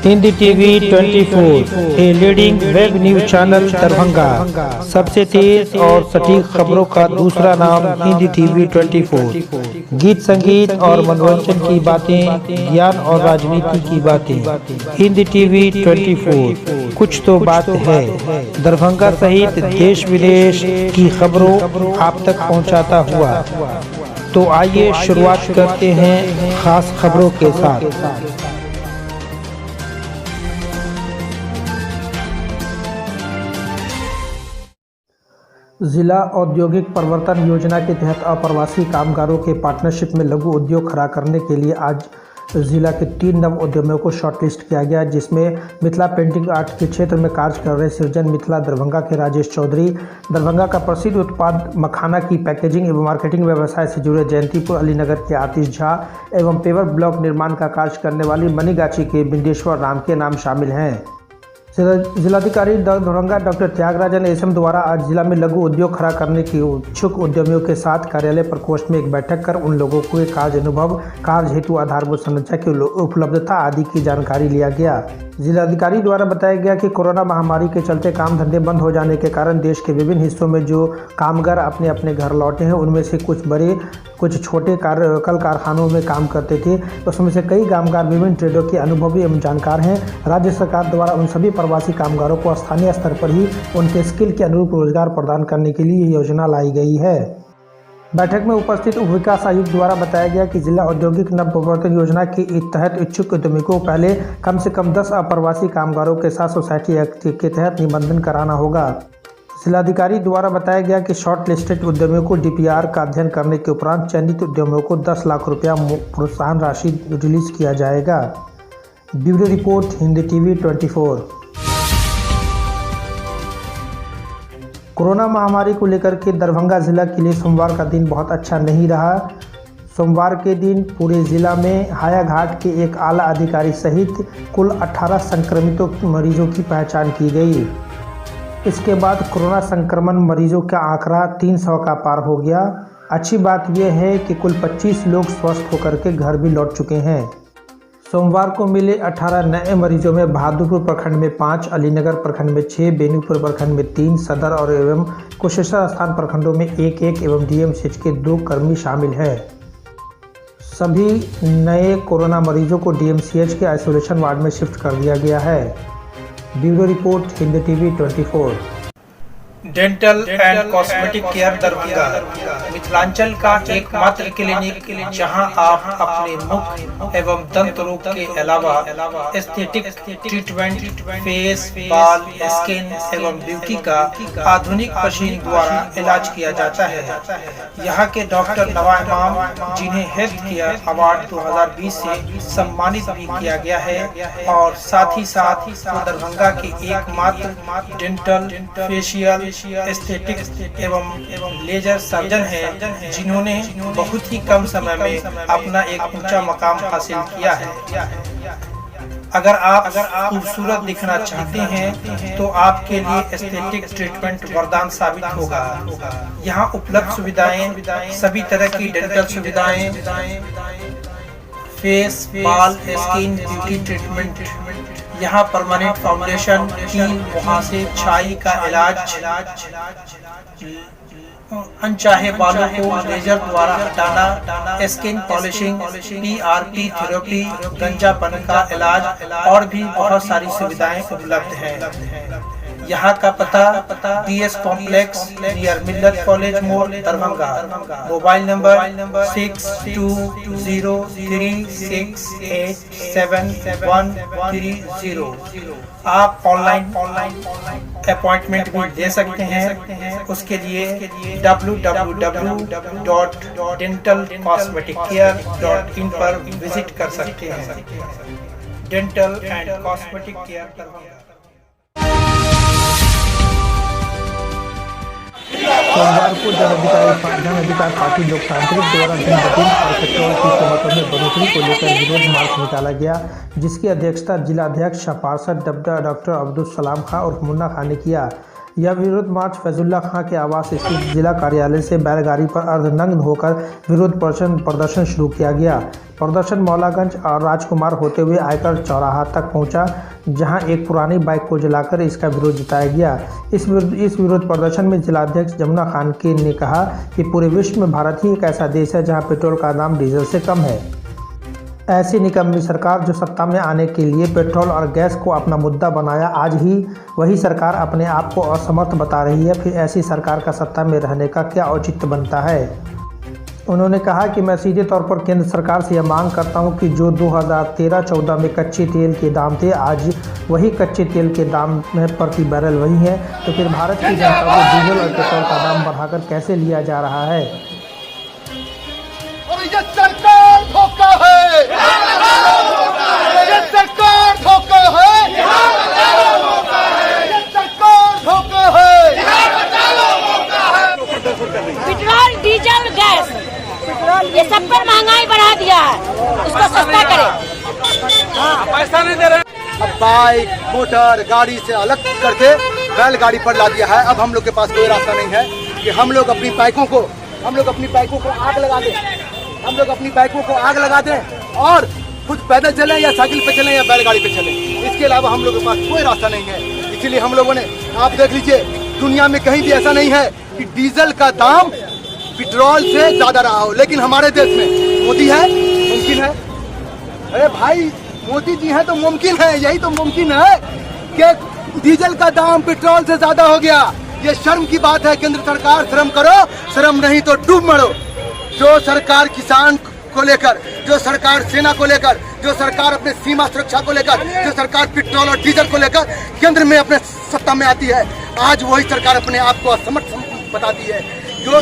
Hindi TV 24 a leading web news channel Darbhanga. सबसे तेज और सटीक खबरों का दूसरा नाम हिंदी टीवी 24। गीत संगीत और मनोरंजन की बातें, ज्ञान और राजनीति की बातें। हिंदी टीवी 24 कुछ तो बात है। दरभंगा सहित देश विदेश की खबरों आप तक पहुंचाता हुआ। तो आइए शुरुआत करते हैं खास खबरों के साथ। जिला औद्योगिक परिवर्तन योजना के तहत अप्रवासी कामगारों के पार्टनरशिप में लघु उद्योग खड़ा करने के लिए आज जिला के 3 नव उद्यमियों को शॉर्टलिस्ट किया गया, जिसमें मिथिला पेंटिंग आर्ट के क्षेत्र में कार्य कर रहे सृजन मिथिला दरभंगा के राजेश चौधरी, दरभंगा का प्रसिद्ध उत्पाद मखाना की पैकेजिंग एवं मार्केटिंग व्यवसाय से जुड़े जयंतीपुर अलीनगर के आतिश झा एवं पेवर ब्लॉक निर्माण का कार्य करने वाली मनीगाछी के बिंदेश्वर राम के नाम शामिल हैं। जिलाधिकारी दरभंगा डॉक्टर त्यागराजन एसएम द्वारा आज जिला में लघु उद्योग खड़ा करने के इच्छुक उद्यमियों के साथ कार्यालय प्रकोष्ठ में एक बैठक कर उन लोगों को कार्य अनुभव, कार्य हेतु आधारभूत संरचना की उपलब्धता आदि की जानकारी लिया गया। जिलाधिकारी द्वारा बताया गया कि कोरोना महामारी के चलते काम धंधे बंद हो जाने के कारण देश के विभिन्न हिस्सों में जो कामगार अपने अपने घर लौटे हैं, उनमें से कुछ बड़े कुछ छोटे कल कारखानों में काम करते थे। उसमें से कई कामगार विभिन्न ट्रेडों के अनुभवी एवं जानकार हैं। राज्य सरकार द्वारा उन सभी प्रवासी कामगारों को स्थानीय स्तर पर ही उनके स्किल के अनुरूप रोजगार प्रदान करने के लिए योजना लाई गई है। बैठक में उपस्थित उप विकास आयुक्त द्वारा बताया गया कि जिला औद्योगिक नव प्रवर्तन योजना के तहत इच्छुक उद्यमी को पहले कम से कम 10 अप्रवासी कामगारों के साथ सोसाइटी एक्ट के तहत निबंधन कराना होगा। जिलाधिकारी द्वारा बताया गया कि शॉर्ट लिस्टेड उद्यमियों को डीपीआर का अध्ययन करने के उपरांत चयनित उद्यमियों को 10 लाख रुपया प्रोत्साहन राशि रिलीज किया जाएगा। Bureau report Hindi TV 24। Corona महामारी को लेकर के दरभंगा जिला के लिए सोमवार का दिन बहुत अच्छा नहीं रहा। सोमवार के दिन पूरे जिला में हायाघाट के एक आला अधिकारी सहित कुल 18 संक्रमित मरीजों की पहचान की गई। इसके बाद कोरोना संक्रमण मरीजों का आंकड़ा 300 का पार हो गया। अच्छी बात यह है कि कुल 25 लोग स्वस्थ होकर के घर भी लौट चुके हैं। सोमवार को मिले 18 नए मरीजों में बहादुरपुर प्रखंड में 5, अलीनगर प्रखंड में 6, बेनीपुर प्रखंड में 3, सदर और एवं कुशेश्वर स्थान प्रखंडों में 1-1 एवं डीएमसीएच के 2 कर्मी शामिल हैं। सभी नए कोरोना मरीजों को डीएमसीएच के आइसोलेशन वार्ड में शिफ्ट कर दिया गया है। Bureau report Hindi TV 24। Dental and cosmetic care Darbhanga Mithilanchal का एकमात्र क्लिनिक जहां आप अपने मुख एवं दंत रोग के अलावा एस्थेटिक ट्रीटमेंट, फेस, बाल, स्किन एवं ब्यूटी का आधुनिक मशीन द्वारा इलाज किया जाता है। यहां के डॉक्टर नवा इमाम, जिन्हें हेल्थ केयर अवार्ड 2020 से सम्मानित भी किया गया है, और साथ ही साथ दरभंगा के एकमात्र डेंटल, फेशियल, एस्थेटिक एवं लेजर सर्जन हैं, जिन्होंने बहुत ही कम समय में अपना एक ऊंचा मकाम हासिल किया है। अगर आप खूबसूरत दिखना चाहते हैं तो आपके लिए एस्थेटिक ट्रीटमेंट वरदान साबित होगा। यहाँ उपलब्ध सुविधाएं सभी तरह की डेंटल सुविधाएं, फेस, बाल, स्किन, ब्यूटी ट्रीटमेंट, यहाँ परमानेंट फाउंडेशन, कील, मुहासे, छाई का इलाज, अनचाहे बालों को लेजर द्वारा हटाना, स्किन पॉलिशिंग, पीआरपी थेरेपी, गंजापन का इलाज और भी बहुत सारी सुविधाएं उपलब्ध हैं। यहाँ का पता डीएस कॉम्प्लेक्स नियर मिल्लत कॉलेज मोड़ दरभंगा। Mobile number 6203687130। आप ऑनलाइन अपॉइंटमेंट भी ले सकते हैं। उसके लिए www.dentalcosmeticare.in पर विजिट कर सकते हैं। Dental and cosmetic care Darbhanga. सोमवार को जन अधिकार पार्टी लोकतांत्रिक द्वारा दिन ब दिन और पेट्रोल की कीमतों में बढ़ोतरी को लेकर विरोध मार्च निकाला गया, जिसकी अध्यक्षता जिलाध्यक्ष पार्षद डॉक्टर अब्दुल सलाम खां और मुन्ना खां ने किया। यह विरोध मार्च फैजुल्ला खां के आवास स्थित जिला कार्यालय से बैलगाड़ी पर अर्धनग्न होकर विरोध प्रदर्शन शुरू किया गया। प्रदर्शन मौलागंज और राजकुमार होते हुए आयकर चौराहा तक पहुंचा, जहां एक पुरानी बाइक को जलाकर इसका विरोध जताया गया। इस विरोध प्रदर्शन में जिलाध्यक्ष जमुना खान के ने कहा कि पूरे विश्व में भारत ही एक ऐसा देश है जहां पेट्रोल का दाम डीजल से कम है। ऐसी निकम्मी सरकार जो सत्ता में आने के लिए पेट्रोल और गैस को अपना मुद्दा बनाया, आज ही वही सरकार अपने आप को असमर्थ बता रही है। फिर ऐसी सरकार का सत्ता में रहने का क्या औचित्य बनता है। उन्होंने कहा कि मैं सीधे तौर पर केंद्र सरकार से यह मांग करता हूं कि जो 2013-14 में कच्चे तेल के दाम थे, आज वही कच्चे तेल के दाम में प्रति बैरल वही है, तो फिर भारत की जनता को डीजल और पेट्रोल का दाम बढ़ाकर कैसे लिया जा रहा है। और ये सरकार धोखा है, ये सरकार धोखा है, ये सरकार धोखा है। पेट्रोल, डीजल, गैस ये सब पर महंगाई बढ़ा दिया है, इसको सस्ता करें। पैसा नहीं दे रहे। अब बाइक, मोटर, गाड़ी से अलग करके बैलगाड़ी पर ला दिया है। अब हम लोग के पास कोई रास्ता नहीं है कि हम लोग अपनी बाइकों को आग लगा दें, हम लोग अपनी बाइकों को आग लगा दें और खुद पैदल चलें या साइकिल पे चलें या बैलगाड़ी पे चलें। इसके अलावा हम लोग के पास कोई रास्ता नहीं है। इसीलिए हम लोगों ने, आप देख लीजिए, दुनिया में कहीं भी ऐसा नहीं है कि डीजल का दाम पेट्रोल से ज्यादा रहा हो, लेकिन हमारे देश में मोदी है, मुमकिन है। अरे भाई, मोदी जी हैं तो मुमकिन है, यही तो मुमकिन है कि डीजल का दाम पेट्रोल से ज्यादा हो गया। ये शर्म की बात है। केंद्र सरकार, शर्म करो, शर्म नहीं तो डूब मरो। जो सरकार किसान को लेकर, जो सरकार सेना को लेकर, जो सरकार अपने सीमा सुरक्षा को लेकर, जो सरकार पेट्रोल और डीजल को लेकर केंद्र में अपने सत्ता में आती है, आज वही सरकार अपने आप को असमर्थ बताती है। जो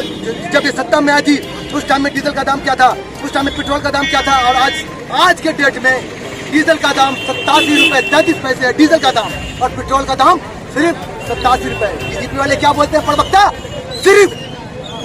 जब ये सत्ता में आई थी उस टाइम में डीजल का दाम क्या था, उस टाइम में पेट्रोल का दाम क्या था, और आज के डेट में डीजल का दाम 87 रुपए 33 पैसे है डीजल का दाम, और पेट्रोल का दाम सिर्फ 87 रुपए। बीजेपी वाले क्या बोलते हैं, प्रवक्ता, सिर्फ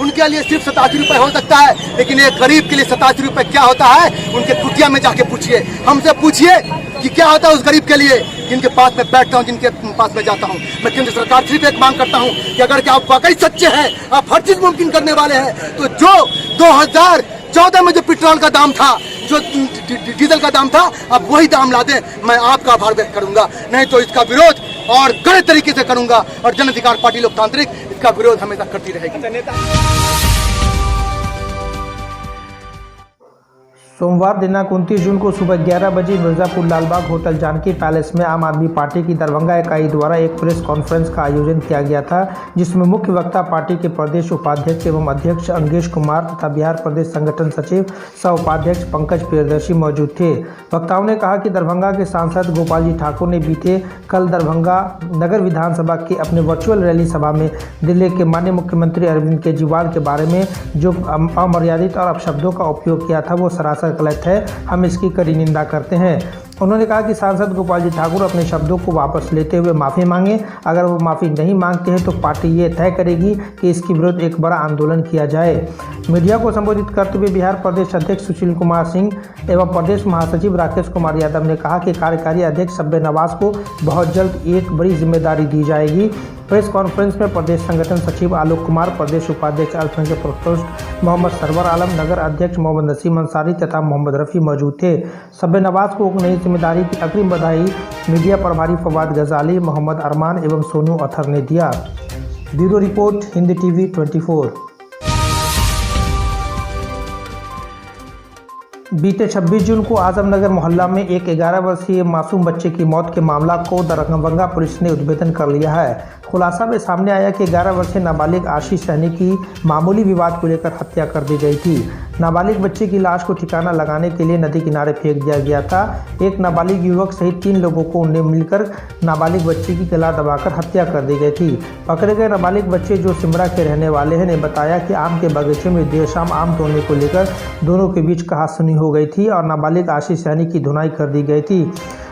उनके लिए सिर्फ 87 रुपए हो सकता है, लेकिन एक गरीब के लिए 87 रुपए क्या होता है, उनके कुटिया में जाके पूछिए, हमसे पूछिए कि क्या होता है उस गरीब के लिए, जिनके पास में बैठता हूँ, जिनके पास में जाता हूँ। मैं केंद्र सरकार सिर्फ एक मांग करता हूँ कि अगर क्या आप वाकई सच्चे हैं, आप हर चीज मुमकिन करने वाले हैं, तो जो 2014 में जो पेट्रोल का दाम था, जो डीजल का दाम था, अब वही दाम ला दें। मैं आपका आभार व्यक्त करूंगा, नहीं तो इसका विरोध और कड़े तरीके से करूंगा, और जन अधिकार पार्टी लोकतांत्रिक इसका विरोध हमेशा करती रहेगी। सोमवार दिनांक 29 जून को सुबह 11 बजे मिर्जापुर लालबाग होटल जानकी पैलेस में आम आदमी पार्टी की दरभंगा इकाई द्वारा एक प्रेस कॉन्फ्रेंस का आयोजन किया गया था, जिसमें मुख्य वक्ता पार्टी के प्रदेश उपाध्यक्ष एवं अध्यक्ष अंगेश कुमार तथा बिहार प्रदेश संगठन सचिव सह उपाध्यक्ष पंकज प्रियदर्शी मौजूद थे। वक्ताओं ने कहा कि दरभंगा के सांसद गोपाल जी ठाकुर ने बीते कल दरभंगा नगर विधानसभा की अपने वर्चुअल रैली सभा में दिल्ली के माननीय मुख्यमंत्री अरविंद केजरीवाल के बारे में जो अमर्यादित और अपशब्दों का उपयोग किया था, वो सरासर गलत है। हम इसकी कड़ी निंदा करते हैं। उन्होंने कहा कि सांसद गोपाल जी ठाकुर अपने शब्दों को वापस लेते हुए माफ़ी मांगे। अगर वो माफ़ी नहीं मांगते हैं तो पार्टी ये तय करेगी कि इसके विरुद्ध एक बड़ा आंदोलन किया जाए। मीडिया को संबोधित करते हुए बिहार प्रदेश अध्यक्ष सुशील कुमार सिंह एवं प्रदेश महासचिव राकेश कुमार यादव ने कहा कि कार्यकारी अध्यक्ष सब्बे नवाज को बहुत जल्द एक बड़ी जिम्मेदारी दी जाएगी। प्रेस कॉन्फ्रेंस में प्रदेश संगठन सचिव आलोक कुमार, प्रदेश उपाध्यक्ष अल्पसंख्यक प्रकोष्ठ मोहम्मद सरवर आलम, नगर अध्यक्ष मोहम्मद नसीम अंसारी तथा मोहम्मद रफ़ी मौजूद थे। सब्बे नवाज को नई जिम्मेदारी की अग्रिम बधाई मीडिया प्रभारी फवाद गजाली, मोहम्मद अरमान एवं सोनू अथर ने दिया। Bureau report, Hindi TV 24। बीते 26 जून को आजमनगर मोहल्ला में एक 11 वर्षीय मासूम बच्चे की मौत के मामला को दरभंगा पुलिस ने उद्भेदन कर लिया है। खुलासा में सामने आया कि 11 वर्षीय नाबालिग आशीष सहनी की मामूली विवाद को लेकर हत्या कर दी गई थी। नाबालिग बच्चे की लाश को ठिकाना लगाने के लिए नदी किनारे फेंक दिया गया था। एक नाबालिग युवक सहित 3 लोगों को उन्हें मिलकर नाबालिग बच्चे की गला दबाकर हत्या कर दी गई थी। पकड़े गए नाबालिग बच्चे जो सिमरा के रहने वाले हैं ने बताया कि आम के बगीचे में देर शाम आम तोड़ने को लेकर दोनों के बीच कहासुनी हो गई थी और नाबालिग आशीष सहनी की धुनाई कर दी गई थी।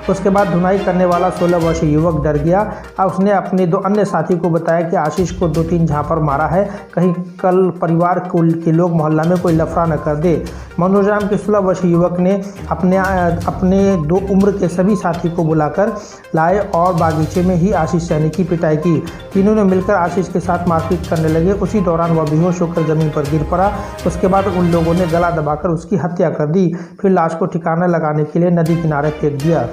उसके बाद धुनाई करने वाला 16 वर्षीय युवक डर गया और उसने अपने 2 अन्य साथी को बताया कि आशीष को 2-3 झापड़ मारा है, कहीं कल परिवार के लोग मोहल्ला में कोई लफड़ा न कर दे। मनोज राम के 16 वर्षीय युवक ने अपने 2 उम्र के सभी साथी को बुलाकर लाए और बागीचे में ही आशीष सैनी की पिटाई की। तीनों ने मिलकर आशीष के साथ मारपीट करने लगे। उसी दौरान वह बेहोश होकर जमीन पर गिर पड़ा। उसके बाद उन लोगों ने गला दबाकर उसकी हत्या कर दी, फिर लाश को ठिकाना लगाने के लिए नदी किनारे फेंक दिया।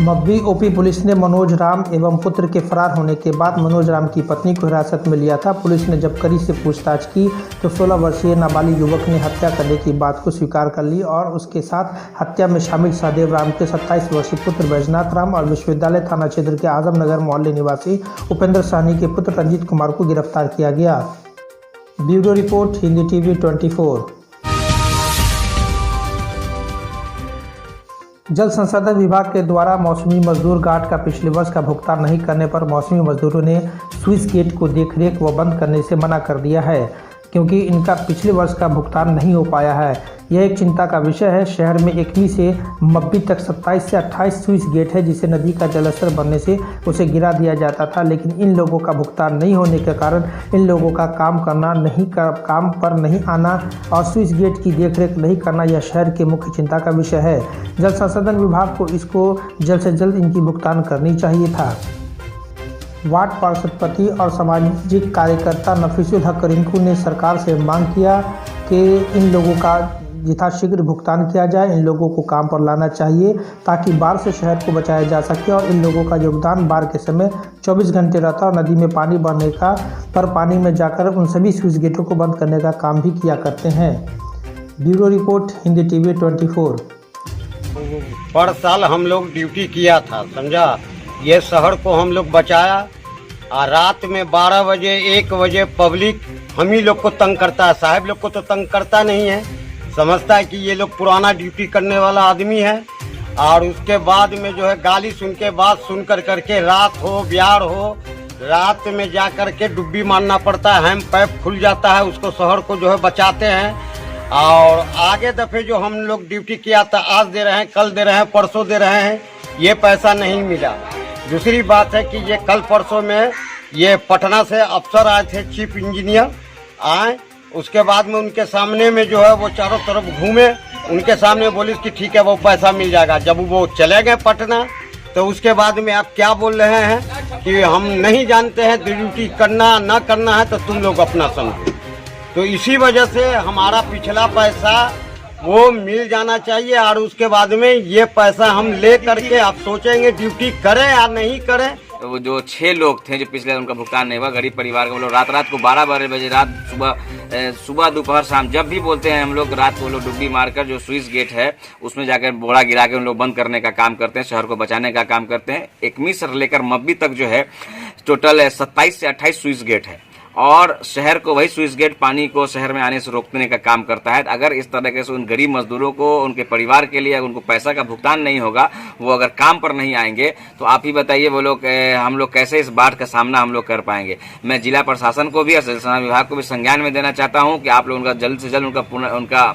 मब्बी ओपी पुलिस ने मनोज राम एवं पुत्र के फरार होने के बाद मनोज राम की पत्नी को हिरासत में लिया था। पुलिस ने जब कड़ी से पूछताछ की तो 16 वर्षीय नाबालिग युवक ने हत्या करने की बात को स्वीकार कर ली और उसके साथ हत्या में शामिल सहदेव राम के 27 वर्षीय पुत्र बैजनाथ राम और विश्वविद्यालय थाना क्षेत्र के आजमनगर मोहल्ले निवासी उपेंद्र साहनी के पुत्र रंजीत कुमार को गिरफ्तार किया गया। Bureau report, Hindi TV 24। जल संसाधन विभाग के द्वारा मौसमी मजदूर गार्ड का पिछले वर्ष का भुगतान नहीं करने पर मौसमी मजदूरों ने स्विच गेट को देखरेख व बंद करने से मना कर दिया है, क्योंकि इनका पिछले वर्ष का भुगतान नहीं हो पाया है। यह एक चिंता का विषय है। शहर में 21 से मब्बी तक 27 से 28 स्विच गेट है, जिसे नदी का जलस्तर बढ़ने से उसे गिरा दिया जाता था, लेकिन इन लोगों का भुगतान नहीं होने के कारण इन लोगों का काम पर नहीं आना और स्विच गेट की देखरेख नहीं करना यह शहर के मुख्य चिंता का विषय है। जल संसाधन विभाग को इसको जल्द से जल्द इनकी भुगतान करनी चाहिए था। वार्ड पार्षद और सामाजिक कार्यकर्ता नफीसुल हक रिंकू ने सरकार से मांग किया कि इन लोगों का यथाशीघ्र भुगतान किया जाए। इन लोगों को काम पर लाना चाहिए ताकि बाढ़ से शहर को बचाया जा सके और इन लोगों का योगदान बाढ़ के समय 24 घंटे रहता और नदी में पानी बढ़ने का पर पानी में जाकर उन सभी स्विच गेटों को बंद करने का काम भी किया करते हैं। Bureau report, Hindi TV 24। पर साल हम लोग ड्यूटी किया था, समझा। ये शहर को हम लोग बचाया और रात में 12 बजे 1 बजे पब्लिक हम ही लोग को तंग करता है। साहब लोग को तो तंग करता नहीं है, समझता है कि ये लोग पुराना ड्यूटी करने वाला आदमी है। और उसके बाद में जो है गाली सुन के बात सुन करके रात हो ब्यार हो, रात में जा करके डुब्बी मारना पड़ता है, हैंड पैप खुल जाता है, उसको शहर को जो है बचाते हैं। और आगे दफे जो हम लोग ड्यूटी किया था, आज दे रहे हैं, कल दे रहे हैं, परसों दे रहे हैं, ये पैसा नहीं मिला। दूसरी बात है कि ये कल परसों में ये पटना से अफसर आए थे, चीफ इंजीनियर आए, उसके बाद में उनके सामने में जो है वो चारों तरफ घूमे, उनके सामने बोली कि ठीक है वो पैसा मिल जाएगा। जब वो चले गए पटना तो उसके बाद में आप क्या बोल रहे हैं कि हम नहीं जानते हैं ड्यूटी करना ना करना है तो तुम लोग अपना समझो। तो इसी वजह से हमारा पिछला पैसा वो मिल जाना चाहिए और उसके बाद में ये पैसा हम ले करके आप सोचेंगे ड्यूटी करें या नहीं करें। तो वो जो 6 लोग थे जो पिछले उनका भुगतान नहीं हुआ, गरीब परिवार के वो लोग रात को 12 बजे रात सुबह दोपहर शाम जब भी बोलते हैं हम लोग रात को वो लोग डुब्बी मारकर जो स्विच गेट है उसमें जाकर बोरा गिरा के उन लोग बंद करने का काम करते हैं, शहर को बचाने का काम करते हैं। 21 से लेकर मब्बी तक जो है टोटल 27 से 28 स्विच गेट है और शहर को वही स्विच गेट पानी को शहर में आने से रोकने का काम करता है। अगर इस तरीके से उन गरीब मजदूरों को उनके परिवार के लिए अगर उनको पैसा का भुगतान नहीं होगा, वो अगर काम पर नहीं आएंगे तो आप ही बताइए वो लोग हम लोग कैसे इस बाढ़ का सामना हम लोग कर पाएंगे। मैं जिला प्रशासन को भी और जल संसाधन विभाग को भी संज्ञान में देना चाहता हूँ कि आप लोग उनका जल्द से जल्द उनका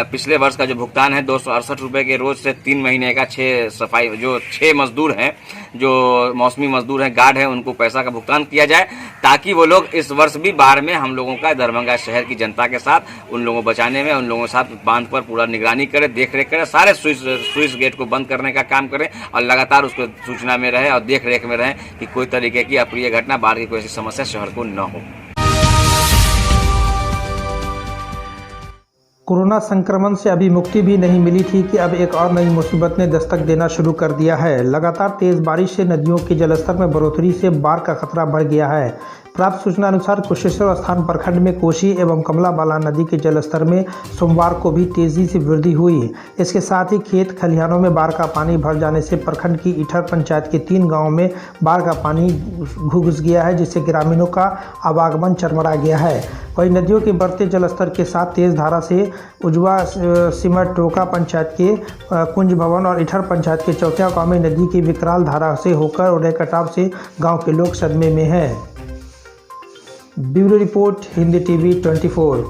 पिछले वर्ष का जो भुगतान है 268 रुपये के रोज से 3 महीने का 6 मजदूर हैं जो मौसमी मजदूर हैं, गार्ड हैं, उनको पैसा का भुगतान किया जाए ताकि वो लोग इस वर्ष भी बाढ़ में हम लोगों का दरभंगा शहर की जनता के साथ उन लोगों को बचाने में उन लोगों के साथ बांध पर पूरा निगरानी करें, देख रेख करें, सारे स्विच गेट को बंद करने का काम करें और लगातार उसको सूचना में रहे और देख रेख में रहें कि कोई तरीके की अप्रिय घटना बाढ़ की कोई ऐसी समस्या शहर को न हो। कोरोना संक्रमण से अभी मुक्ति भी नहीं मिली थी कि अब एक और नई मुसीबत ने दस्तक देना शुरू कर दिया है। लगातार तेज बारिश से नदियों के जलस्तर में बढ़ोतरी से बाढ़ का खतरा बढ़ गया है। प्राप्त सूचना अनुसार कुशेश्वर स्थान प्रखंड में कोसी एवं कमला बालान नदी के जलस्तर में सोमवार को भी तेजी से वृद्धि हुई। इसके साथ ही खेत खलिहानों में बाढ़ का पानी भर जाने से प्रखंड की इठर पंचायत के 3 गांवों में बाढ़ का पानी घुस गया है, जिससे ग्रामीणों का आवागमन चरमरा गया है। वहीं नदियों के बढ़ते जलस्तर के साथ तेज धारा से उजवा सिमट टोका पंचायत के कुंज भवन और इठर पंचायत के चौथिया गाँव में नदी की विकराल धारा से होकर उड़े कटाव से गाँव के लोग सदमे में हैं। Bureau report, Hindi TV 24।